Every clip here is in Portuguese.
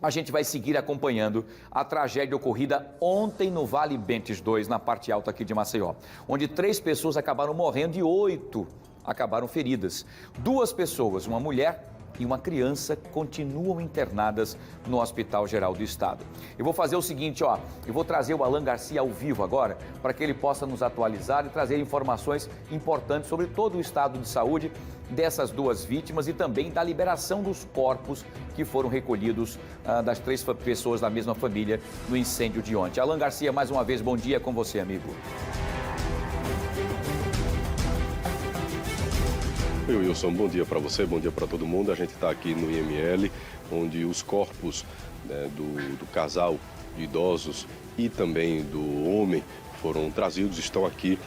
A gente vai seguir acompanhando a tragédia ocorrida ontem no Vale Bentes 2, na parte alta aqui de Maceió, onde 3 pessoas acabaram morrendo e 8 acabaram feridas. 2 pessoas, uma mulher e uma criança, continuam internadas no Hospital Geral do Estado. Eu vou fazer o seguinte, eu vou trazer o Alan Garcia ao vivo agora, para que ele possa nos atualizar e trazer informações importantes sobre todo o estado de saúde dessas 2 vítimas e também da liberação dos corpos que foram recolhidos das 3 pessoas da mesma família no incêndio de ontem. Alan Garcia, mais uma vez, bom dia com você, amigo. Oi, Wilson, bom dia para você, bom dia para todo mundo. A gente está aqui no IML, onde os corpos do casal de idosos e também do homem foram trazidos, estão aqui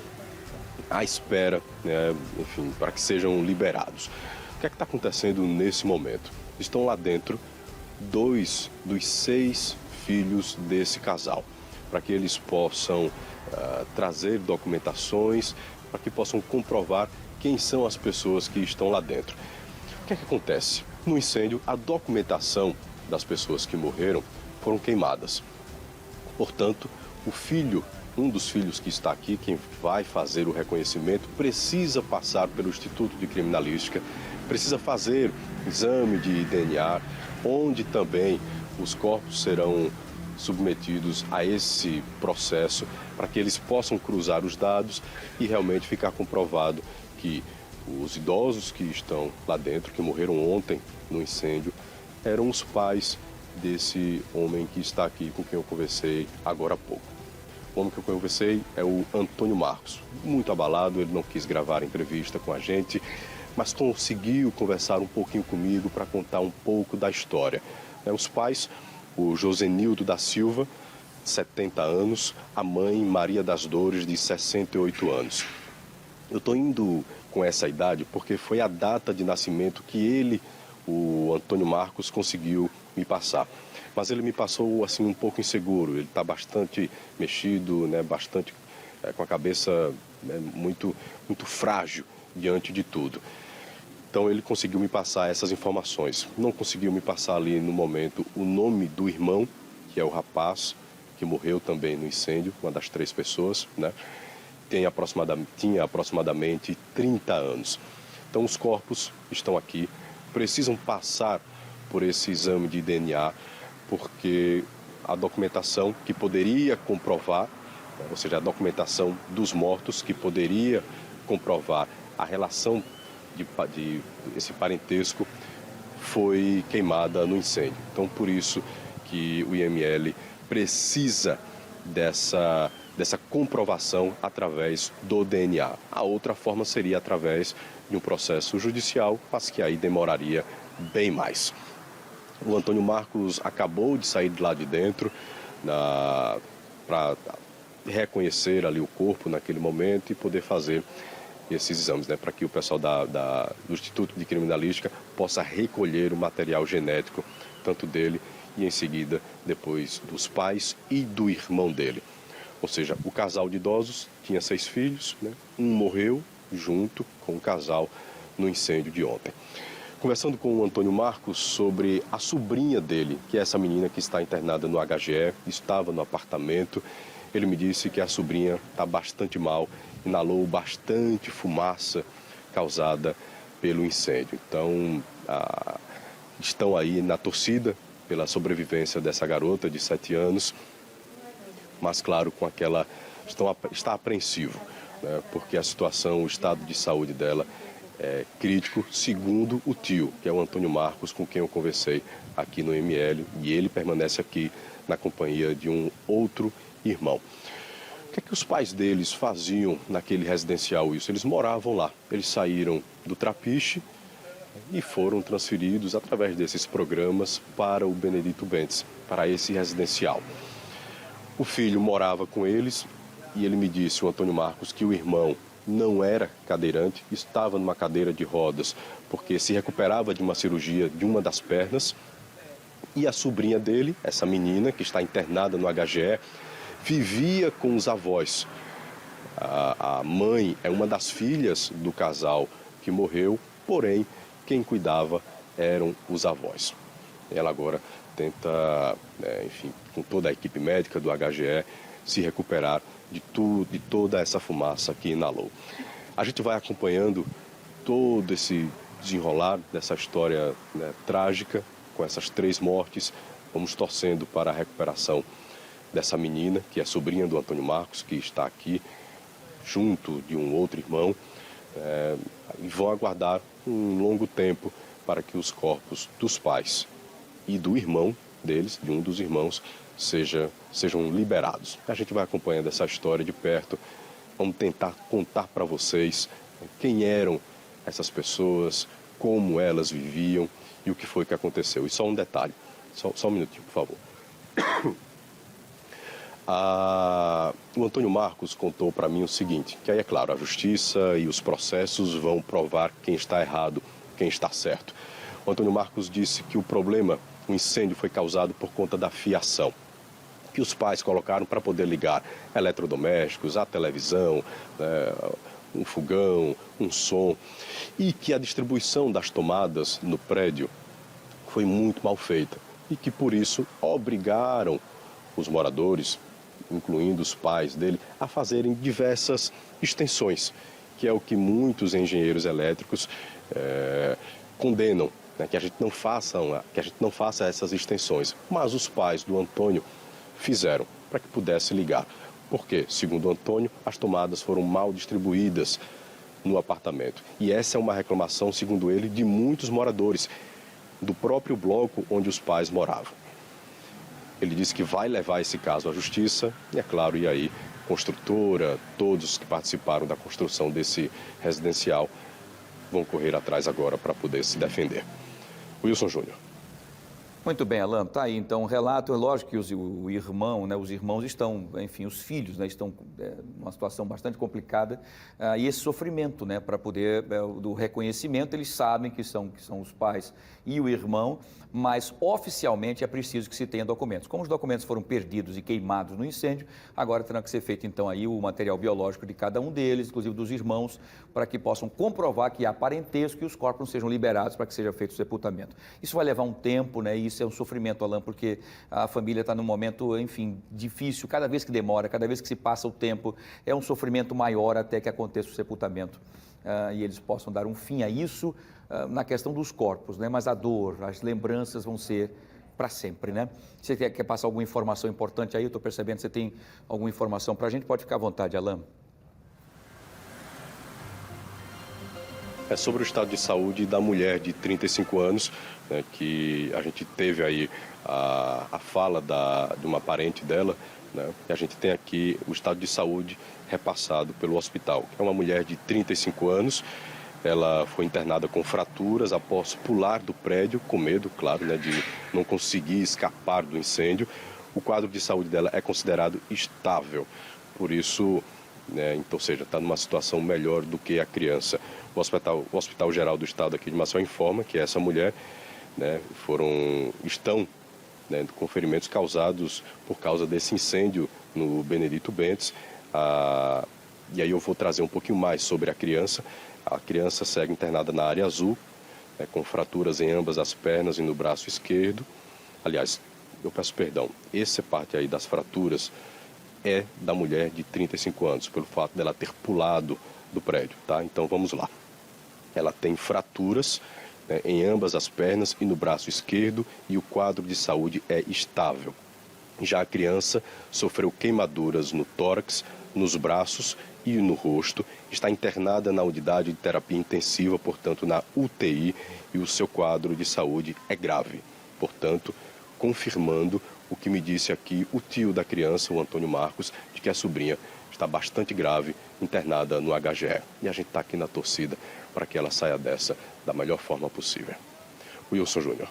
à espera, enfim, para que sejam liberados. O que é que está acontecendo nesse momento? Estão lá dentro 2 dos 6 filhos desse casal, para que eles possam trazer documentações, para que possam comprovar quem são as pessoas que estão lá dentro. O que é que acontece? No incêndio, a documentação das pessoas que morreram foram queimadas. Portanto, um dos filhos que está aqui, quem vai fazer o reconhecimento, precisa passar pelo Instituto de Criminalística, precisa fazer exame de DNA, onde também os corpos serão submetidos a esse processo para que eles possam cruzar os dados e realmente ficar comprovado que os idosos que estão lá dentro, que morreram ontem no incêndio, eram os pais desse homem que está aqui, com quem eu conversei agora há pouco. O homem que eu conversei é o Antônio Marcos. Muito abalado, ele não quis gravar a entrevista com a gente, mas conseguiu conversar um pouquinho comigo para contar um pouco da história. Os pais, o Josenildo da Silva, 70 anos, a mãe Maria das Dores, de 68 anos. Eu estou indo com essa idade porque foi a data de nascimento que ele, o Antônio Marcos, conseguiu me passar. Mas ele me passou assim um pouco inseguro, ele está bastante mexido, bastante com a cabeça muito frágil diante de tudo. Então ele conseguiu me passar essas informações. Não conseguiu me passar ali no momento o nome do irmão, que é o rapaz que morreu também no incêndio, uma das 3 pessoas, tinha aproximadamente 30 anos. Então os corpos estão aqui, precisam passar por esse exame de DNA, porque a documentação que poderia comprovar, ou seja, a documentação dos mortos que poderia comprovar a relação de esse parentesco, foi queimada no incêndio. Então por isso que o IML precisa dessa comprovação através do DNA. A outra forma seria através de um processo judicial, mas que aí demoraria bem mais. O Antônio Marcos acabou de sair de lá de dentro para reconhecer ali o corpo naquele momento e poder fazer esses exames, para que o pessoal do Instituto de Criminalística possa recolher o material genético, tanto dele e em seguida depois dos pais e do irmão dele. Ou seja, o casal de idosos tinha 6 filhos, Um morreu junto com o casal no incêndio de ontem. Conversando com o Antônio Marcos sobre a sobrinha dele, que é essa menina que está internada no HGE, estava no apartamento, ele me disse que a sobrinha está bastante mal, inalou bastante fumaça causada pelo incêndio. Então, estão aí na torcida pela sobrevivência dessa garota de 7 anos, mas claro, está apreensivo, porque a situação, o estado de saúde dela é crítico, segundo o tio, que é o Antônio Marcos, com quem eu conversei aqui no ML, e ele permanece aqui na companhia de um outro irmão. O que é que os pais deles faziam naquele residencial, isso? Eles moravam lá, eles saíram do Trapiche e foram transferidos através desses programas para o Benedito Bentes, para esse residencial. O filho morava com eles e ele me disse, o Antônio Marcos, que o irmão não era cadeirante, estava numa cadeira de rodas, porque se recuperava de uma cirurgia de uma das pernas. E a sobrinha dele, essa menina que está internada no HGE, vivia com os avós. A mãe é uma das filhas do casal que morreu, porém, quem cuidava eram os avós. Ela agora tenta, enfim, com toda a equipe médica do HGE, se recuperar de toda essa fumaça que inalou. A gente vai acompanhando todo esse desenrolar dessa história, né, trágica, com essas 3 mortes. Vamos torcendo para a recuperação dessa menina, que é sobrinha do Antônio Marcos, que está aqui junto de um outro irmão, e vão aguardar um longo tempo para que os corpos dos pais e do irmão deles, de um dos irmãos, sejam liberados. A gente vai acompanhando essa história de perto, vamos tentar contar para vocês quem eram essas pessoas, como elas viviam e o que foi que aconteceu. E só um detalhe, só um minutinho, por favor. O Antônio Marcos contou para mim o seguinte, que aí é claro, a justiça e os processos vão provar quem está errado, quem está certo. O Antônio Marcos disse que o incêndio foi causado por conta da fiação que os pais colocaram para poder ligar eletrodomésticos, a televisão, um fogão, um som, e que a distribuição das tomadas no prédio foi muito mal feita e que por isso obrigaram os moradores, incluindo os pais dele, a fazerem diversas extensões, que é o que muitos engenheiros elétricos condenam, né, que a gente não faça essas extensões. Mas os pais do Antônio fizeram para que pudesse ligar. Porque, segundo o Antônio, as tomadas foram mal distribuídas no apartamento. E essa é uma reclamação, segundo ele, de muitos moradores do próprio bloco onde os pais moravam. Ele disse que vai levar esse caso à justiça e, é claro, e aí, construtora, todos que participaram da construção desse residencial vão correr atrás agora para poder se defender. Wilson Júnior. Muito bem, Alan, tá aí então um relato. É lógico que o irmão, né, os irmãos estão, enfim, os filhos, né, estão numa situação bastante complicada, e esse sofrimento, né, para poder do reconhecimento, eles sabem que são os pais e o irmão, mas oficialmente é preciso que se tenha documentos. Como os documentos foram perdidos e queimados no incêndio, agora terá que ser feito então aí o material biológico de cada um deles, inclusive dos irmãos, para que possam comprovar que há parentesco e os corpos sejam liberados para que seja feito o sepultamento. Isso vai levar um tempo, né, e isso é um sofrimento, Alan, porque a família está num momento, enfim, difícil. Cada vez que demora, cada vez que se passa o tempo, é um sofrimento maior até que aconteça o sepultamento. E eles possam dar um fim a isso na questão dos corpos, né? Mas a dor, as lembranças vão ser para sempre, né? Você quer passar alguma informação importante aí? Eu estou percebendo que você tem alguma informação para a gente. Pode ficar à vontade, Alan. É sobre o estado de saúde da mulher de 35 anos, né, que a gente teve aí a fala de uma parente dela, né, e a gente tem aqui o estado de saúde repassado pelo hospital. É uma mulher de 35 anos, ela foi internada com fraturas após pular do prédio, com medo, claro, né, de não conseguir escapar do incêndio. O quadro de saúde dela é considerado estável, por isso, né, então, ou seja, está numa situação melhor do que a criança. O Hospital Geral do Estado aqui de Maceió informa que essa mulher, né, estão, né, com ferimentos causados por causa desse incêndio no Benedito Bentes. E aí eu vou trazer um pouquinho mais sobre a criança. A criança segue internada na área azul, né, com fraturas em ambas as pernas e no braço esquerdo. Aliás, eu peço perdão, essa parte aí das fraturas é da mulher de 35 anos, pelo fato dela ter pulado do prédio, tá? Então vamos lá. Ela tem fraturas, né, em ambas as pernas e no braço esquerdo e o quadro de saúde é estável. Já a criança sofreu queimaduras no tórax, nos braços e no rosto, está internada na unidade de terapia intensiva, portanto na UTI, e o seu quadro de saúde é grave. Portanto, confirmando o que me disse aqui o tio da criança, o Antônio Marcos, de que a sobrinha está bastante grave, internada no HGE. E a gente está aqui na torcida para que ela saia dessa da melhor forma possível. Wilson Júnior.